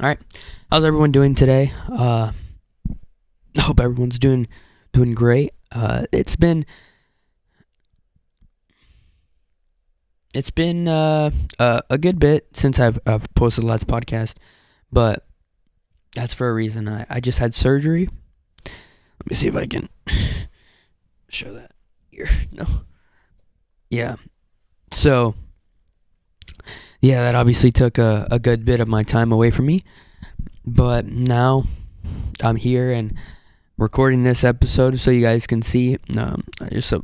All right, how's everyone doing today? I hope everyone's doing great. It's been a good bit since I've posted the last podcast, but that's for a reason. I just had surgery. Let me see if I can show that here. No. Yeah. So, yeah, that obviously took a good bit of my time away from me. But now I'm here and recording this episode so you guys can see. I just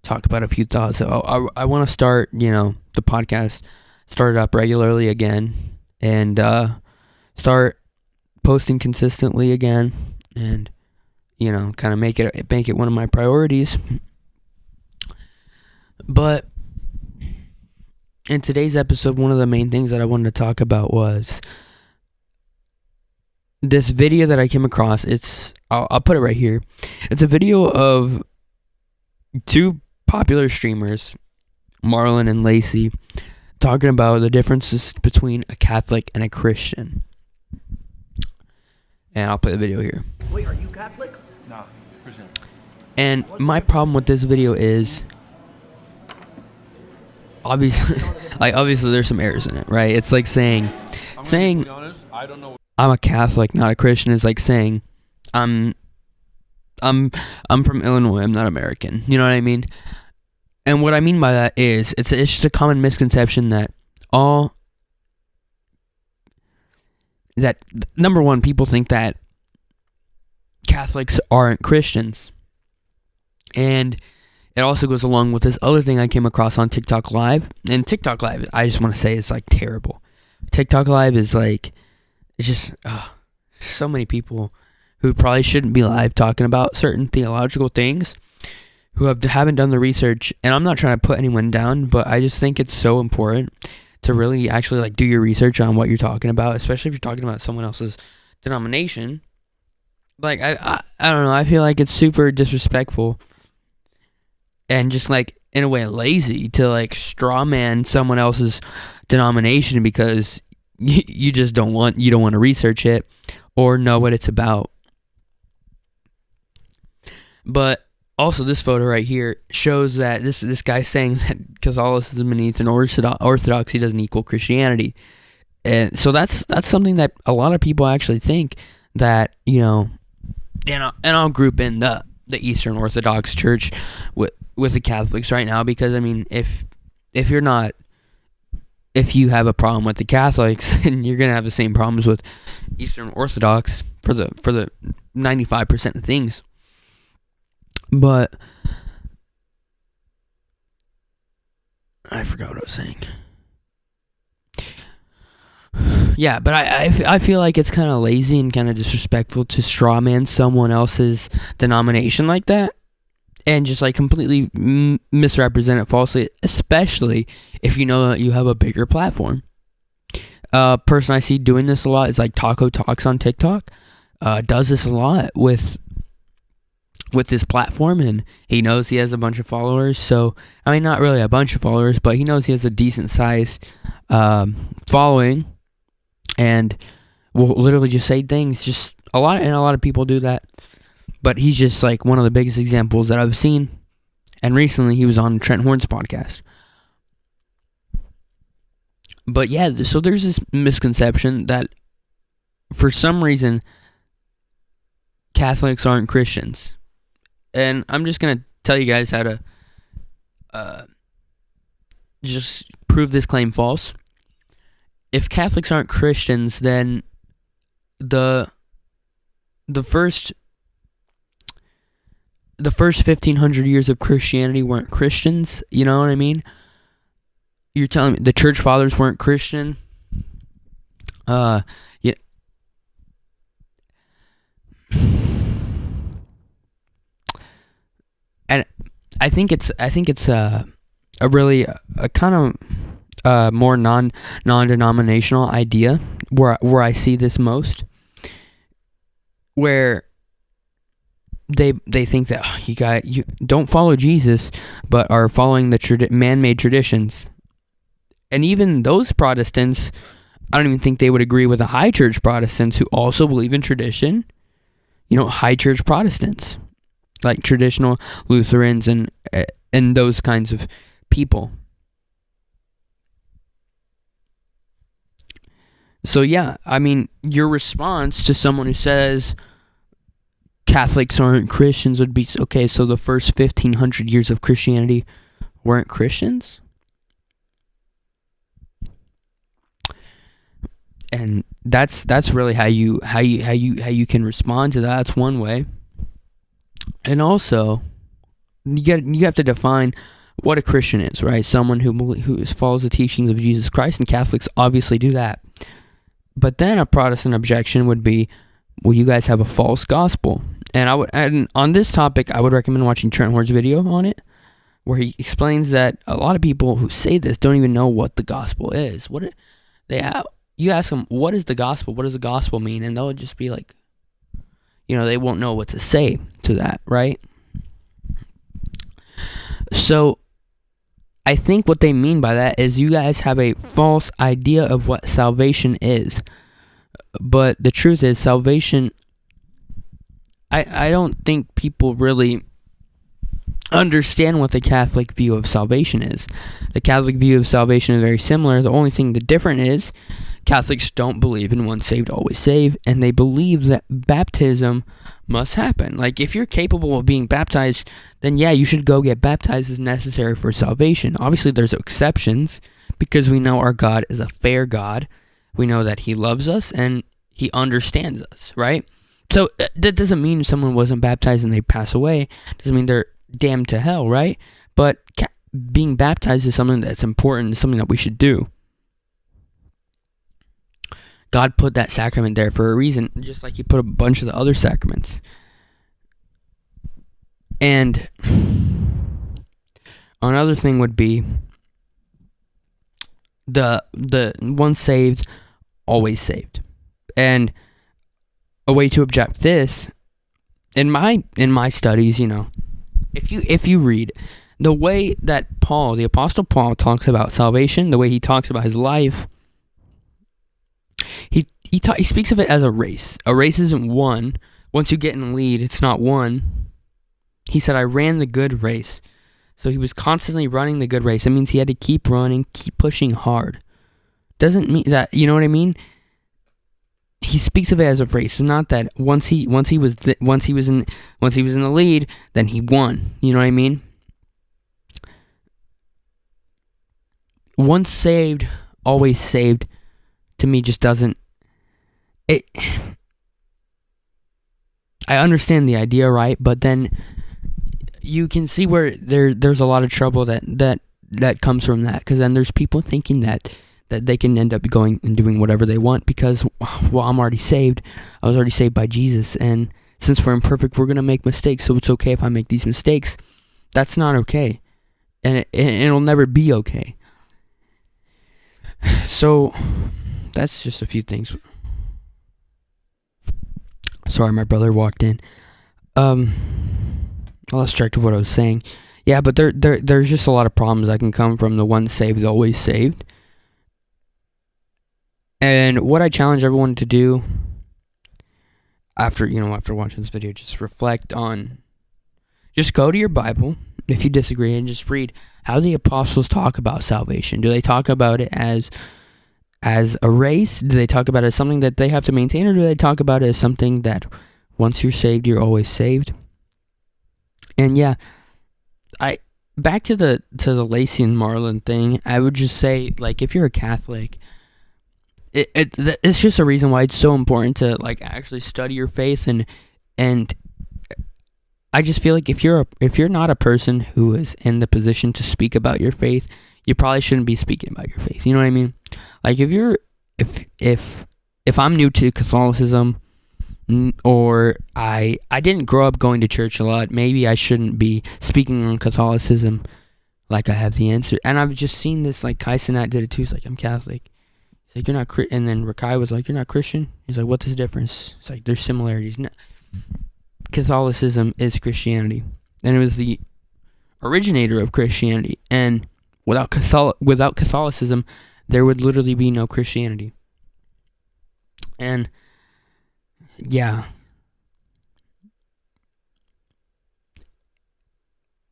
talk about a few thoughts. So I want to start, the podcast, start it up regularly again, and start posting consistently again, and kind of make it one of my priorities. But in today's episode, one of the main things that I wanted to talk about was this video that I came across. I'll put it right here. It's a video of two popular streamers, Marlon and Lacey, talking about the differences between a Catholic and a Christian. And I'll play the video here. Wait, are you Catholic? Nah, Christian. And my problem with this video is, obviously there's some errors in it, right? It's like saying To be honest, I don't know. I'm a Catholic, not a Christian, is like saying I'm from Illinois, I'm not American. You know what I mean? And what I mean by that is it's just a common misconception that number one, people think that Catholics aren't Christians. And it also goes along with this other thing I came across on TikTok Live. And TikTok Live, I just want to say, is like terrible. TikTok Live is like, it's just so many people who probably shouldn't be live talking about certain theological things, who haven't done the research. And I'm not trying to put anyone down, but I just think it's so important to really actually do your research on what you're talking about, especially if you're talking about someone else's denomination. I don't know, I feel like it's super disrespectful and just in a way lazy to straw man someone else's denomination because you don't want to research it or know what it's about. But also, this photo right here shows that this guy's saying that Catholicism and Eastern Orthodoxy doesn't equal Christianity, and so that's something that a lot of people actually think that and I'll group in the Eastern Orthodox Church with the Catholics right now, because I mean if you have a problem with the Catholics, then you're gonna have the same problems with Eastern Orthodox for the 95% of things. But I forgot what I was saying. Yeah, but I feel like it's kind of lazy and kind of disrespectful to straw man someone else's denomination like that, and just completely misrepresent it falsely, especially if you know that you have a bigger platform. Person I see doing this a lot is Taco Talks on TikTok. Does this a lot with this platform, and he knows he has a bunch of followers. So I mean, not really a bunch of followers, but he knows he has a decent sized following, and will literally just say things. Just a lot of people do that. But he's just one of the biggest examples that I've seen. And recently he was on Trent Horn's podcast. But yeah, so there's this misconception that for some reason Catholics aren't Christians. And I'm just going to tell you guys how to just prove this claim false. If Catholics aren't Christians, then the first 1,500 years of Christianity weren't Christians. You know what I mean? You're telling me the church fathers weren't Christian? Yeah. And I think it's a really a kind of more non-denominational idea where I see this most, where they think that you don't follow Jesus, but are following the man-made traditions. And even those Protestants I don't even think they would agree with the high church Protestants who also believe in tradition. High church Protestants, like traditional Lutherans and those kinds of people. So yeah, I mean, your response to someone who says Catholics aren't Christians would be, okay, so the first 1,500 years of Christianity weren't Christians? And that's really how you can respond to that. That's one way. And also, you have to define what a Christian is, right? Someone who follows the teachings of Jesus Christ, and Catholics obviously do that. But then a Protestant objection would be, well, you guys have a false gospel. And on this topic, I would recommend watching Trent Horn's video on it, where he explains that a lot of people who say this don't even know what the gospel is. You ask them, what is the gospel? What does the gospel mean? And they'll just be like, they won't know what to say to that, right? So I think what they mean by that is you guys have a false idea of what salvation is. But the truth is, salvation, I don't think people really understand what the Catholic view of salvation is. The Catholic view of salvation is very similar. The only thing different is Catholics don't believe in once saved, always saved, and they believe that baptism must happen. Like, if you're capable of being baptized, then yeah, you should go get baptized as necessary for salvation. Obviously, there's exceptions, because we know our God is a fair God. We know that He loves us, and He understands us, right? So, that doesn't mean someone wasn't baptized and they pass away. It doesn't mean they're damned to hell, right? But being baptized is something that's important, something that we should do. God put that sacrament there for a reason, just like He put a bunch of the other sacraments. And another thing would be the once saved, always saved. And a way to object this, in my studies, if you read the way that the Apostle Paul talks about salvation, the way he talks about his life, he speaks of it as a race. A race isn't won. Once you get in the lead, it's not won. He said, I ran the good race. So he was constantly running the good race. That means he had to keep running, keep pushing hard. Doesn't mean that, you know what I mean? He speaks of it as a race. It's not that once he was in the lead, then he won. You know what I mean? Once saved, always saved, to me just doesn't. I understand the idea, right? But then you can see where there's a lot of trouble that comes from that, because then there's people thinking that they can end up going and doing whatever they want because, well, I'm already saved. I was already saved by Jesus, and since we're imperfect, we're going to make mistakes, so it's okay if I make these mistakes. That's not okay, and it'll never be okay. So, that's just a few things. Sorry, my brother walked in. I lost track of what I was saying. Yeah, but there's just a lot of problems that can come from the once saved, always saved. And what I challenge everyone to do after watching this video, just reflect on, just go to your Bible if you disagree and just read how the apostles talk about salvation. Do they talk about it as a race? Do they talk about it as something that they have to maintain, or do they talk about it as something that once you're saved, you're always saved? And yeah, back to the Lacey and Marlon thing, I would just say, like, if you're a Catholic, it's just a reason why it's so important to, like, actually study your faith, and I just feel like if you're not a person who is in the position to speak about your faith, you probably shouldn't be speaking about your faith. You know what I mean? Like, if I'm new to Catholicism, or I didn't grow up going to church a lot, maybe I shouldn't be speaking on Catholicism like I have the answer. And I've just seen this, like, Kai Cenat did it too. He's like, I'm Catholic. He's like, you're not and then Rakai was like, you're not Christian? He's like, what's the difference? It's like, there's similarities. No. Catholicism is Christianity, and it was the originator of Christianity, and without Catholicism, there would literally be no Christianity. And yeah,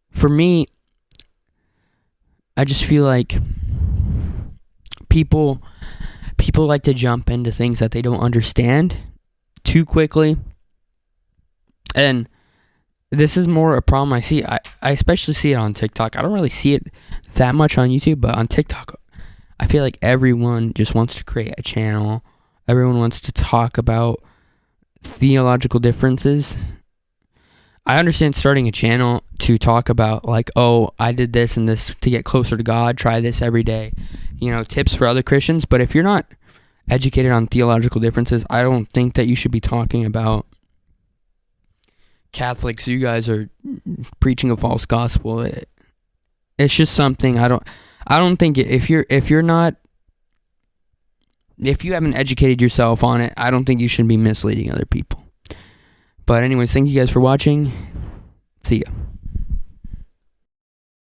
for me, I just feel like people like to jump into things that they don't understand too quickly. And this is more a problem I see. I especially see it on TikTok. I don't really see it that much on YouTube, but on TikTok, I feel like everyone just wants to create a channel. Everyone wants to talk about theological differences. I understand starting a channel to talk about, like, oh, I did this and this to get closer to God. Try this every day. Tips for other Christians. But if you're not educated on theological differences, I don't think that you should be talking about Catholics. You guys are preaching a false gospel. It's just something I don't think if you haven't educated yourself on it, I don't think you should be misleading other people. But anyways, thank you guys for watching. See ya.